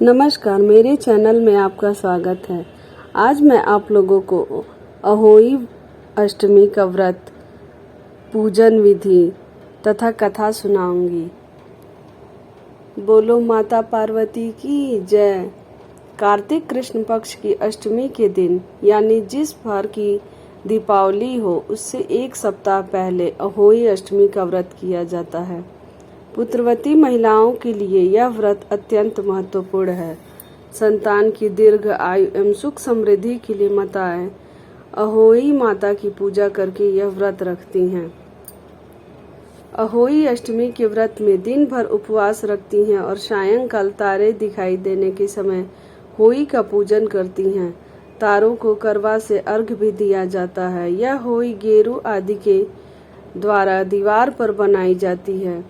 नमस्कार, मेरे चैनल में आपका स्वागत है। आज मैं आप लोगों को अहोई अष्टमी का व्रत, पूजन विधि तथा कथा सुनाऊंगी। बोलो माता पार्वती की जय। कार्तिक कृष्ण पक्ष की अष्टमी के दिन यानी जिस बार की दीपावली हो उससे एक सप्ताह पहले अहोई अष्टमी का व्रत किया जाता है। पुत्रवती महिलाओं के लिए यह व्रत अत्यंत महत्वपूर्ण है। संतान की दीर्घ आयु एवं सुख समृद्धि के लिए माताएं अहोई माता की पूजा करके यह व्रत रखती हैं। अहोई अष्टमी के व्रत में दिन भर उपवास रखती हैं और सायंकाल तारे दिखाई देने के समय होई का पूजन करती हैं। तारों को करवा से अर्घ भी दिया जाता है। यह होई गेरू आदि के द्वारा दीवार पर बनाई जाती है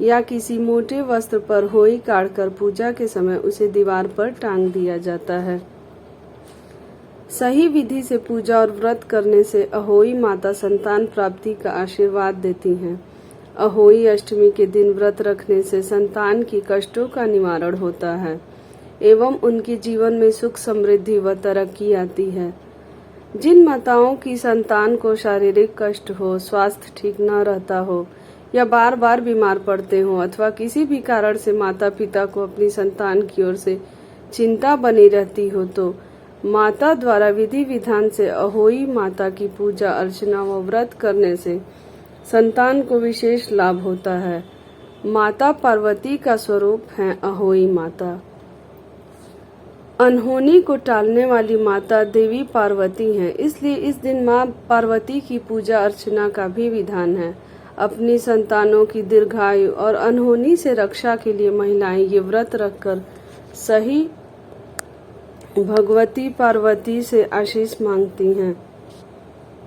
या किसी मोटे वस्त्र पर होई काटकर पूजा के समय उसे दीवार पर टांग दिया जाता है। सही विधि से पूजा और व्रत करने से अहोई माता संतान प्राप्ति का आशीर्वाद देती हैं। अहोई अष्टमी के दिन व्रत रखने से संतान की कष्टों का निवारण होता है एवं उनके जीवन में सुख समृद्धि व तरक्की आती है। जिन माताओं की संतान को शारीरिक कष्ट हो, स्वास्थ्य ठीक न रहता हो या बार बार बीमार पड़ते हो अथवा किसी भी कारण से माता पिता को अपनी संतान की ओर से चिंता बनी रहती हो तो माता द्वारा विधि विधान से अहोई माता की पूजा अर्चना व व्रत करने से संतान को विशेष लाभ होता है। माता पार्वती का स्वरूप है अहोई माता। अनहोनी को टालने वाली माता देवी पार्वती है, इसलिए इस दिन माँ पार्वती की पूजा अर्चना का भी विधान है। अपनी संतानों की दीर्घायु और अनहोनी से रक्षा के लिए महिलाएं ये व्रत रखकर सही भगवती पार्वती से आशीष मांगती हैं।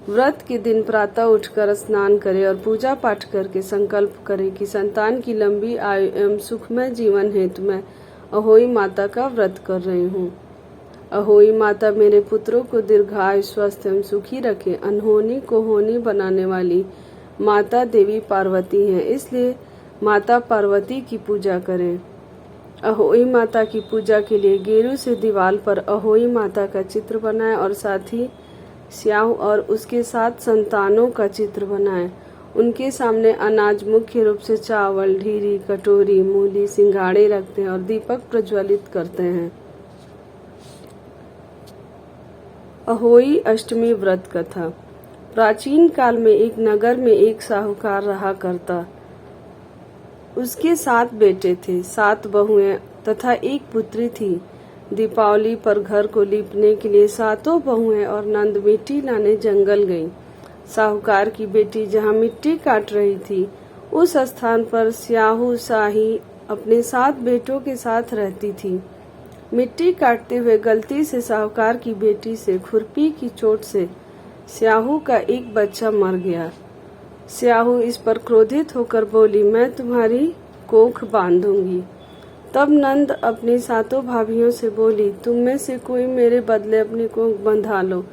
व्रत के दिन प्रातः उठकर स्नान करें और पूजा पाठ करके संकल्प करें कि संतान की लंबी आयु एवं सुखमय जीवन हेतु मैं अहोई माता का व्रत कर रही हूँ। अहोई माता मेरे पुत्रों को दीर्घायु स्वस्थ एवं सुखी रखे। अनहोनी को होनी बनाने वाली माता देवी पार्वती हैं, इसलिए माता पार्वती की पूजा करें। अहोई माता की पूजा के लिए गेरू से दीवार पर अहोई माता का चित्र बनाएं और साथ ही स्याहू और उसके 7 संतानों का चित्र बनाएं। उनके सामने अनाज मुख्य रूप से चावल, ढीरी, कटोरी, मूली, सिंघाड़े रखते हैं और दीपक प्रज्वलित करते हैं। अहोई अष्टमी व्रत कथा। प्राचीन काल में एक नगर में एक साहूकार रहा करता। उसके 7 बेटे थे, 7 बहुएं तथा एक पुत्री थी। दीपावली पर घर को लीपने के लिए 7 बहुएं और नंद मिट्टी लाने जंगल गईं। साहूकार की बेटी जहाँ मिट्टी काट रही थी उस स्थान पर स्याहू शाही अपने 7 बेटों के साथ रहती थी। मिट्टी काटते हुए गलती से साहूकार की बेटी से खुरपी की चोट से स्याहू का एक बच्चा मर गया। स्याहू इस पर क्रोधित होकर बोली, मैं तुम्हारी कोख बांधूंगी। तब नंद अपनी 7 भाभियों से बोली, तुम में से कोई मेरे बदले अपनी कोख बंधा लो।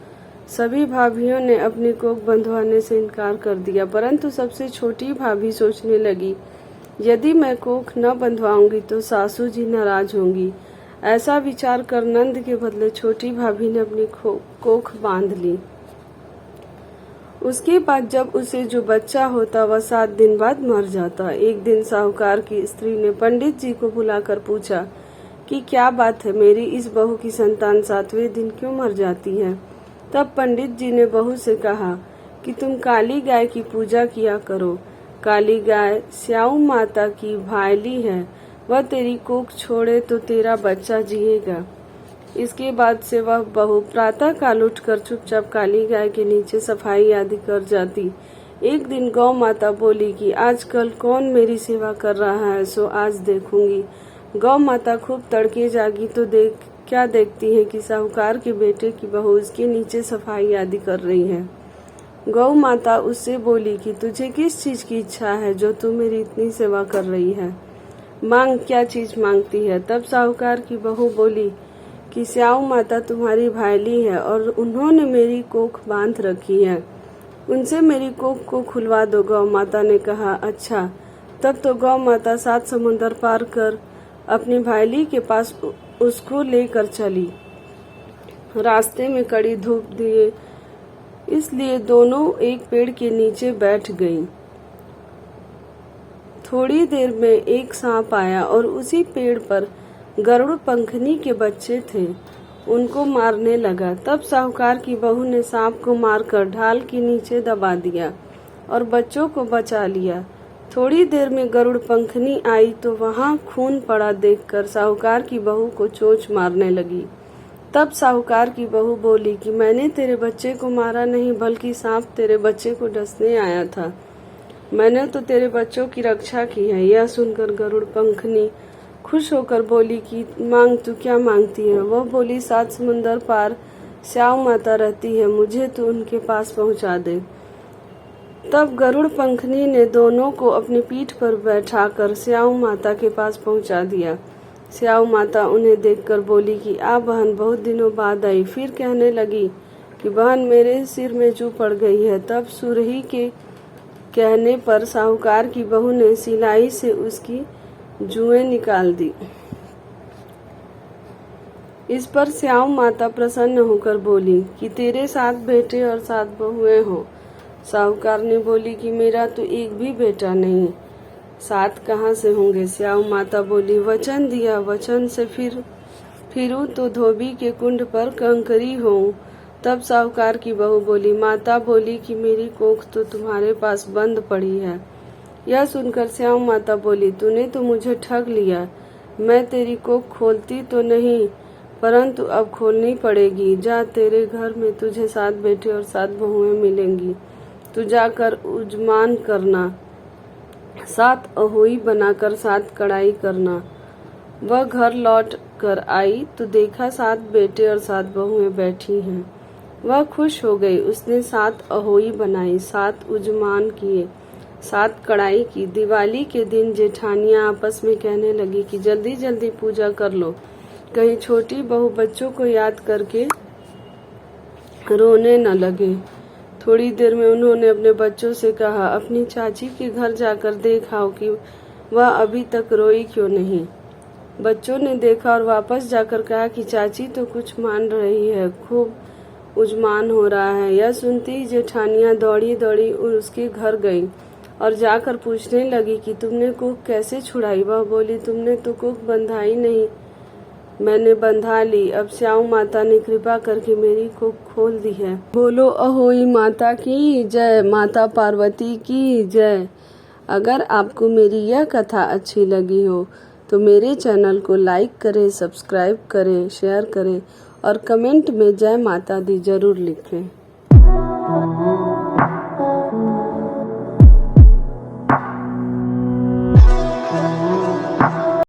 सभी भाभियों ने अपनी कोख बंधवाने से इनकार कर दिया, परंतु सबसे छोटी भाभी सोचने लगी, यदि मैं कोख न बंधवाऊंगी तो सासू जी नाराज होंगी। ऐसा विचार कर नंद के बदले छोटी भाभी ने अपनी कोख बांध ली। उसके बाद जब उसे जो बच्चा होता वह 7 दिन बाद मर जाता। एक दिन साहूकार की स्त्री ने पंडित जी को बुलाकर पूछा कि क्या बात है, मेरी इस बहू की संतान 7वें दिन क्यों मर जाती है। तब पंडित जी ने बहू से कहा कि तुम काली गाय की पूजा किया करो। काली गाय स्याऊ माता की भायली है, वह तेरी कोख छोड़े तो तेरा बच्चा जिएगा। इसके बाद से वह बहू प्रातः काल उठकर चुपचाप काली गाय के नीचे सफाई आदि कर जाती। एक दिन गौ माता बोली कि आजकल कौन मेरी सेवा कर रहा है, सो आज देखूंगी। गौ माता खूब तड़के जागी तो क्या देखती है कि साहूकार के बेटे की बहू उसके नीचे सफाई आदि कर रही है। गौ माता उससे बोली कि तुझे किस चीज की इच्छा है जो तू मेरी इतनी सेवा कर रही है, मांग, क्या चीज मांगती है। तब साहूकार की बहू बोली कि स्याऊ माता तुम्हारी भायली है और उन्होंने मेरी कोख बांध रखी है, उनसे मेरी कोख को खुलवा दो। गौ माता ने कहा, अच्छा। तब तो गौ माता 7 समुंदर पार कर अपनी भायली के पास उसको लेकर चली। रास्ते में कड़ी धूप दिए, इसलिए दोनों एक पेड़ के नीचे बैठ गईं। थोड़ी देर में एक सांप आया और उसी पेड़ पर गरुड़ पंखनी के बच्चे थे, उनको मारने लगा। तब साहूकार की बहू ने सांप को मारकर ढाल के नीचे दबा दिया और बच्चों को बचा लिया। थोड़ी देर में गरुड़ पंखनी आई तो वहां खून पड़ा देखकर साहूकार की बहू को चोंच मारने लगी। तब साहूकार की बहू बोली कि मैंने तेरे बच्चे को मारा नहीं, बल्कि सांप तेरे बच्चे को डसने आया था। मैंने तो तेरे बच्चों की रक्षा की है। यह सुनकर गरुड़ पंखनी खुश होकर बोली कि मांग, तू क्या मांगती है? वह बोली, 7 समुंदर पार स्याऊ माता रहती है, मुझे तो उनके पास पहुंचा दे। तब गरुड़ पंखनी ने दोनों को अपनी पीठ पर बैठाकर स्याऊ माता के पास पहुंचा दिया। स्याऊ माता उन्हें देखकर बोली कि आ बहन, बहुत दिनों बाद आई। फिर कहने लगी कि बहन, मेरे सिर में जू पड़ गई है। तब सुरही के कहने पर साहूकार की बहू ने सिलाई से उसकी जुएं निकाल दी। इस पर स्याऊ माता प्रसन्न होकर बोली कि तेरे 7 बेटे और 7 बहुएं हो। साहूकार ने बोली कि मेरा तो एक भी बेटा नहीं, 7 कहाँ से होंगे? स्याऊ माता बोली, वचन दिया, वचन से फिरूं तो धोबी के कुंड पर कंकरी होऊं। तब साहूकार की बहू बोली, माता बोली कि मेरी कोख तो तुम्हारे पास बंद पड़ी है। यह सुनकर स्याऊ माता बोली, तूने तो मुझे ठग लिया। मैं तेरी कोख खोलती तो नहीं, परंतु अब खोलनी पड़ेगी। जा, तेरे घर में तुझे 7 बेटे और 7 बहुएं मिलेंगी। तू जाकर उजमान करना, 7 अहोई बनाकर 7 कढ़ाई करना। वह घर लौट कर आई तो देखा 7 बेटे और 7 बहुएं बैठी हैं। वह खुश हो गई। उसने 7 अहोई बनाई, 7 उजमान किए, 7 कढ़ाई की। दिवाली के दिन जेठानियां आपस में कहने लगी कि जल्दी जल्दी पूजा कर लो, कहीं छोटी बहू बच्चों को याद करके रोने न लगे। थोड़ी देर में उन्होंने अपने बच्चों से कहा, अपनी चाची के घर जाकर देख आओ कि वह अभी तक रोई क्यों नहीं। बच्चों ने देखा और वापस जाकर कहा कि चाची तो कुछ मान रही है, खूब उजमान हो रहा है। यह सुनते ही जेठानियां दौड़ी दौड़ी उसके घर गईं और जाकर पूछने लगी कि तुमने कोख कैसे छुड़ाई? वह बोली, तुमने तो कोख बंधाई नहीं, मैंने बंधा ली। अब स्याऊ माता ने कृपा करके मेरी कोख खोल दी है। बोलो अहोई माता की जय, माता पार्वती की जय। अगर आपको मेरी यह कथा अच्छी लगी हो तो मेरे चैनल को लाइक करें, सब्सक्राइब करें, शेयर करें और कमेंट में जय माता दी जरूर लिखें।